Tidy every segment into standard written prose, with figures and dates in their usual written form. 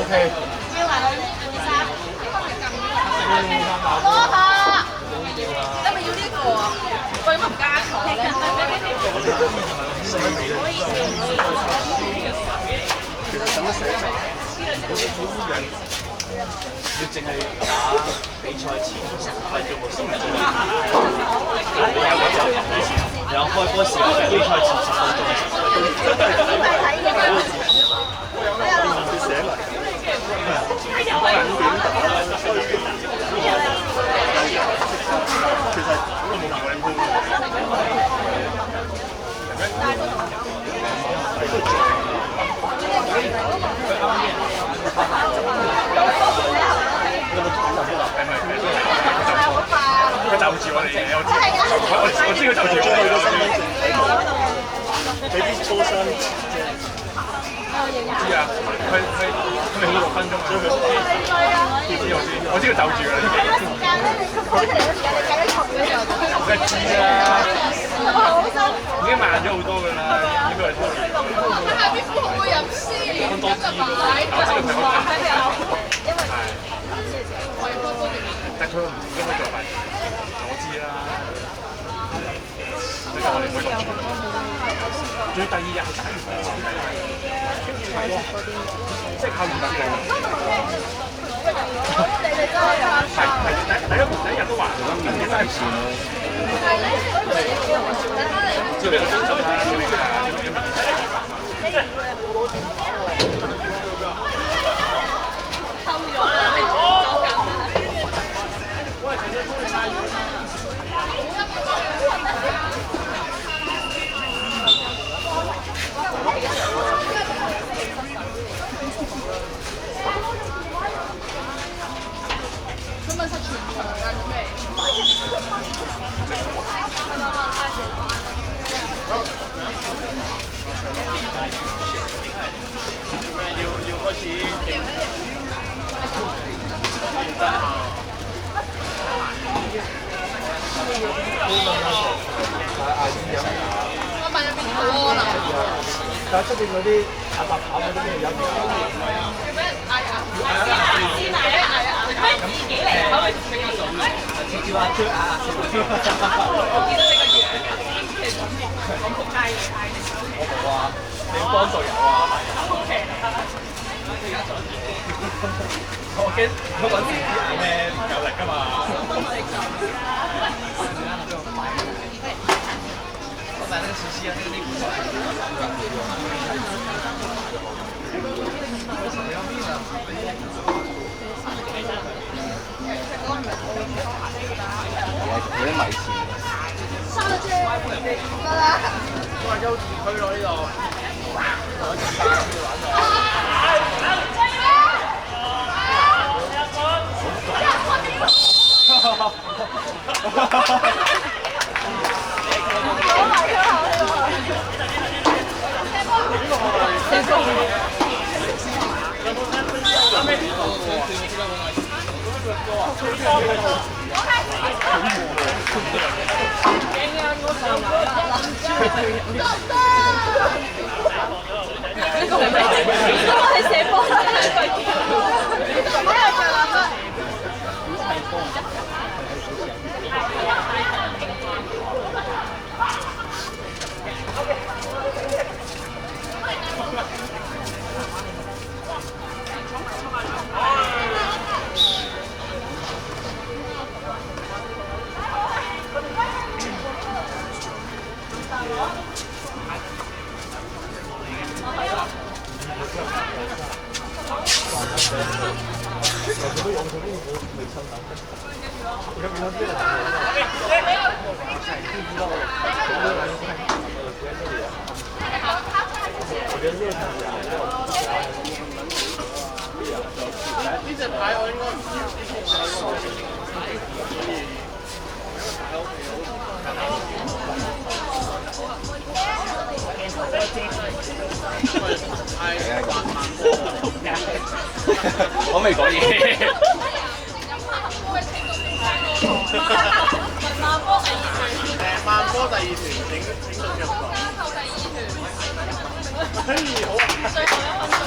OK。要埋佢換衫，多下。你咪要呢個啊？喂，咁唔加糖咧？其實使乜寫法？要淨係打比賽前係做個心理準備。然後開波時候比賽前10分鐘。要寫埋。其實我都冇同你佢就住我哋嘢，我知佢就住我哋咯。俾啲粗身知啊，佢好6分鐘啊，我知佢就住㗎啦已經。梗係知啦，已經慢咗好多㗎啦，應該係多啲。下邊會唔會飲先？多啲㗎，我知佢係但佢唔應該做法，我知啦。最近我哋唔會咁做。仲要第2日係打完即係靠200個。係第一日都話今年真係錢咯。最近真係偷咗啦！佢問實全場㗎咁未？要開始競。我問入邊好啦。但係出邊嗰啲阿伯跑嗰啲咩飲？要俾人嗌啊！先嗌咁自己嚟可唔可以照下張啊！我見到你個樣嘅，我仆街你嗌你。我冇啊，你幫隊友啊，係。OK。我驚我揾自己嗌咩唔夠力㗎嘛。我買那個壽司啊，那個內褲為什麼要命啊？有啲米線。收咗得啦。我係優質區咯呢度。我一陣間先玩呢隻牌我應該唔要，我未講嘢。慢波第2團請進入座。最後第2團。嘿，好啊！最後1分鐘。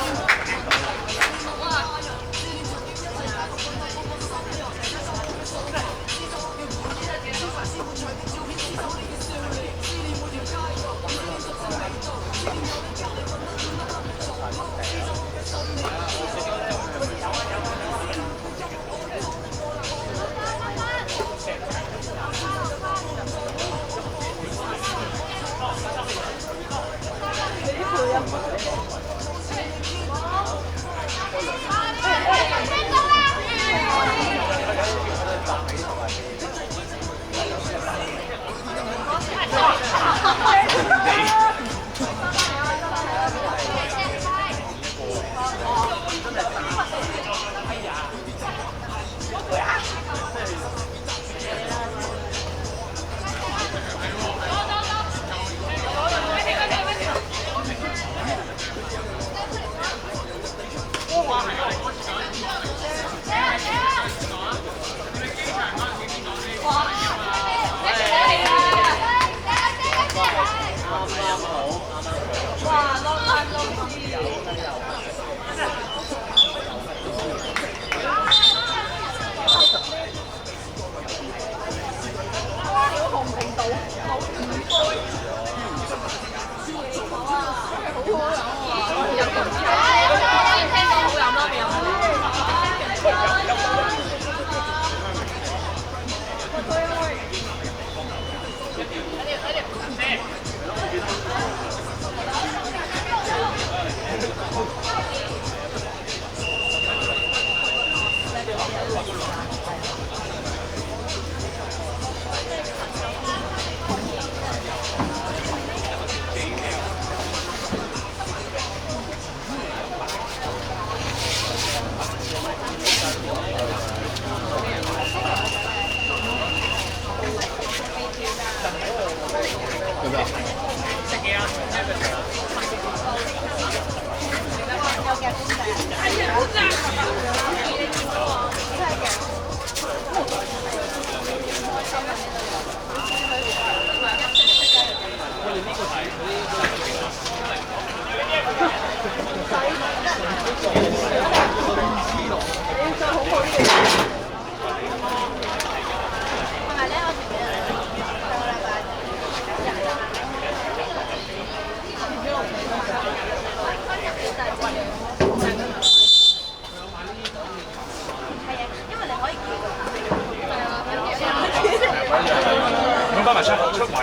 咁包埋出位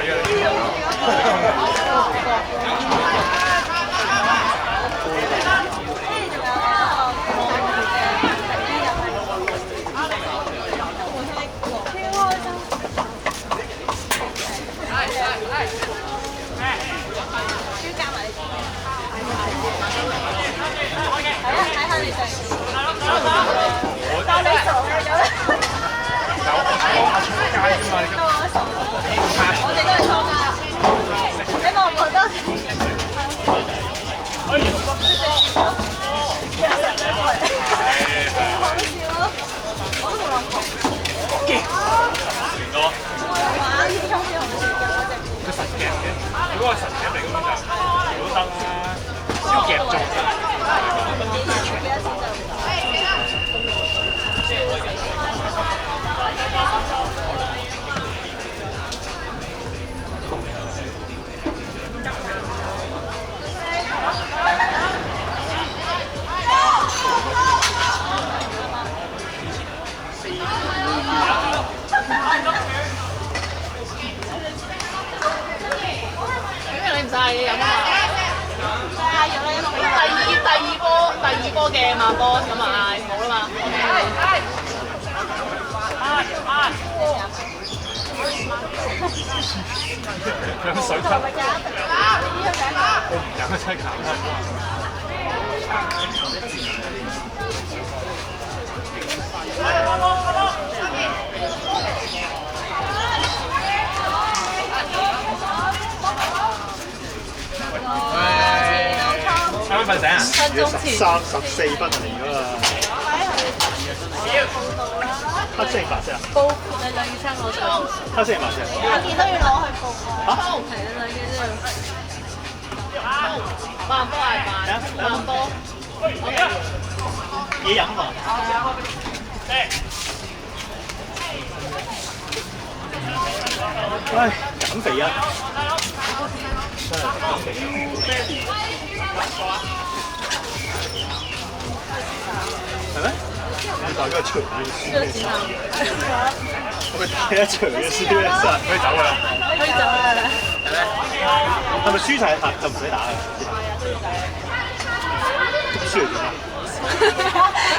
嘅。我哋都係錯㗎，你望唔望得？好笑咯！我都冇諗過。多。玩超級紅色嘅嗰隻。佢實夾嘅，佢嗰個實夾嚟咁樣就都得啦，要夾中。你唔使飲啊！嗌咗啦，因為第二波嘅慢波咁啊嗌冇啦嘛。飲水咳。我唔飲啊，真係慘啱啱瞓醒啊而家13、14分嚟㗎嘛。黑色定白色啊？報你兩件衫攞上。黑色定白色？兩件都要攞去報。嚇？係啊，兩件都要。慢波係慢波。嘢飲啊！唉，減肥啊！真係減肥。係咩？你大家除嘅輸嘅衫，係咪大家除嘅輸嘅衫？可以走㗎啦。可以走啦。係咩？係咪輸晒就唔使打㗎？輸嚟做咩？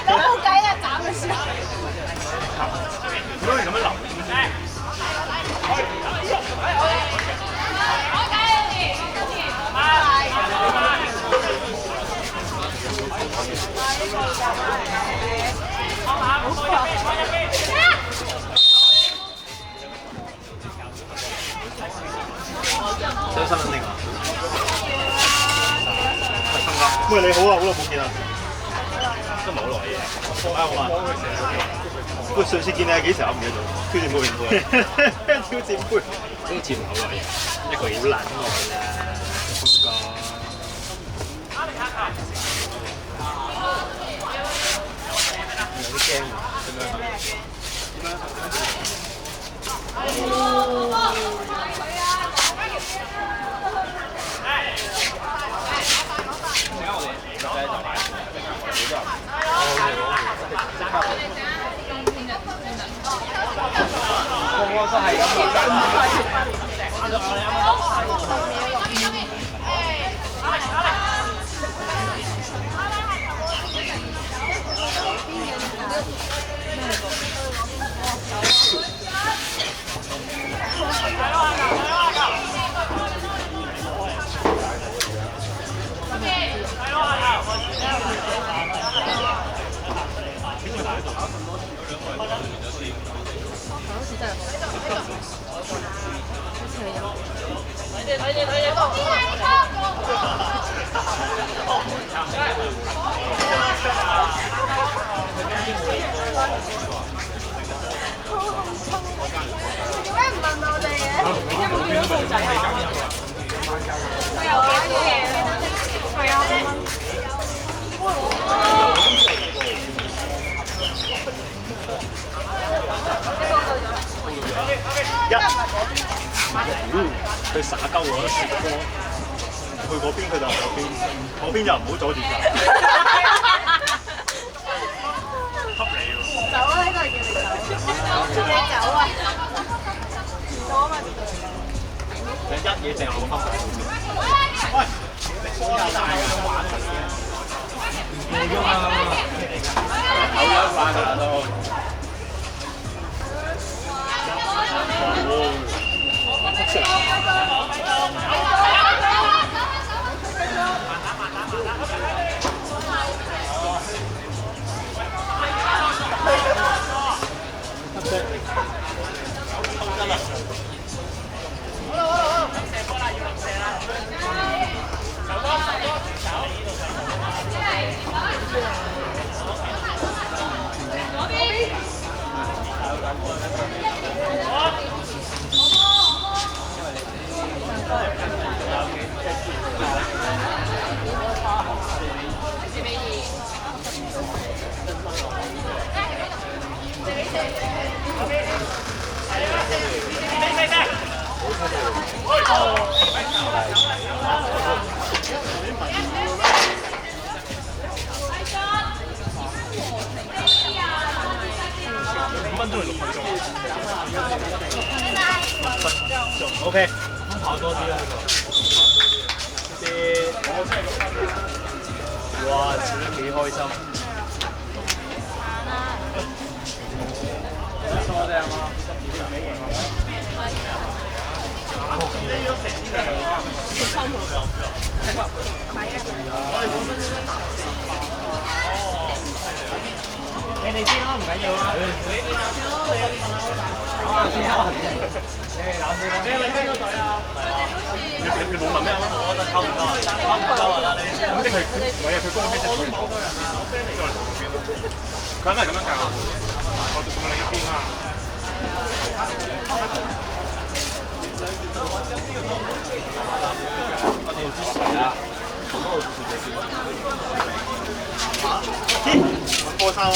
咁好計啊！斬佢輸。如果你咁樣留，想新聞定啊？喂，你好啊，好耐冇見啦。都唔係好耐嘢。喂，上次見你係幾時啊？唔記得咗。挑戰杯。挑戰杯。好似唔係好耐嘢，一個月好撚耐啦。風哥。有啲驚喎。個個都係咁。睇去耍鳩我食波，去嗰邊佢就嗰邊，嗰邊就唔好阻住佢。恰你喎！走啊！呢個係叫你走，你走啊！唔到啊嘛！你一嘢掟落個盒。喂，好大㗎玩乜嘢？冇㗎嘛，有一玩㗎都。OK， 跑多啲啦呢啲，哇，笑得幾開心。你哋先啦，唔緊要啦。你冇問咩啊？我覺得溝唔溝啊？溝唔溝啊？你咁即係佢，唔係啊！佢公司就佢佢係咪咁樣教？我仲另一邊啊！我哋支水啊！波衫啊！